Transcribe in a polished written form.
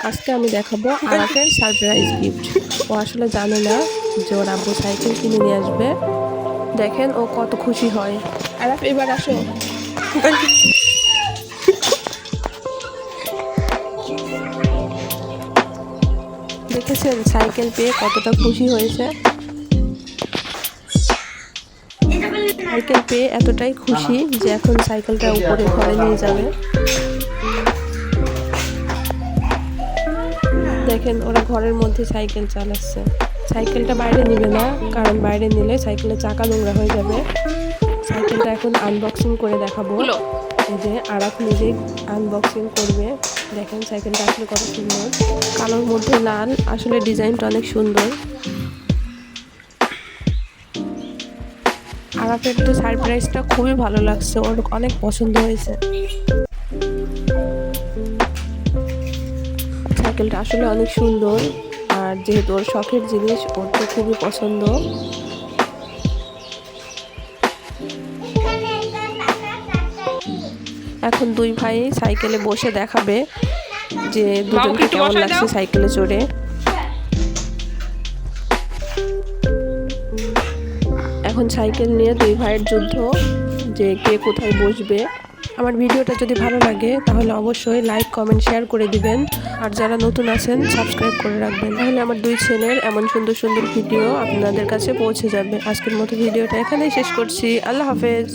আজকে আমি দেখাবো আরাফের সারপ্রাইজ গিফট। ও আসলে জানে না যে ওর আব্বু সাইকেল কিনে নিয়ে আসবে। দেখেন ও কত খুশি হয়। আরাফ এবার আসো। দেখেছেন সাইকেল পেয়ে কতটা খুশি হয়েছে। সাইকেল পেয়ে এতটাই খুশি যে এখন সাইকেলটা উপরে ঘরে নিয়ে যাবে। দেখেন ওরা ঘরের মধ্যে সাইকেল চালাচ্ছে। সাইকেলটা বাইরে নিবে না, কারণ বাইরে নিলে সাইকেলের চাকা নোংরা হয়ে যাবে। সাইকেলটা এখন আনবক্সিং করে দেখাবো। এই যে আরাফ নিজেই আনবক্সিং করবে। দেখেন সাইকেলটা আসলে কত সুন্দর, কালোর মধ্যে লাল, আসলে ডিজাইনটা অনেক সুন্দর। আরাফের তো সারপ্রাইজটা খুবই ভালো লাগছে, ওর অনেক পছন্দ হয়েছে। সাইকেলটা আসলে অনেক সুন্দর, আর যেহেতু ওর শখের জিনিস, ওর তো খুবই পছন্দ। এখন দুই ভাই সাইকেলে বসে দেখাবে যে দুজনকে কেমন লাগছে সাইকেলে চড়ে। এখন সাইকেল নিয়ে দুই ভাইয়ের যুদ্ধ যে কে কোথায় বসবে। আমার ভিডিওটা যদি ভালো লাগে তাহলে অবশ্যই লাইক, কমেন্ট, শেয়ার করে দিবেন। আর যারা নতুন আছেন সাবস্ক্রাইব করে রাখবেন, তাহলে আমার দুই ছেলের এমন সুন্দর সুন্দর ভিডিও আপনাদের কাছে পৌঁছে যাবে। আজকের মতো ভিডিওটা এখানেই শেষ করছি। আল্লাহ হাফেজ।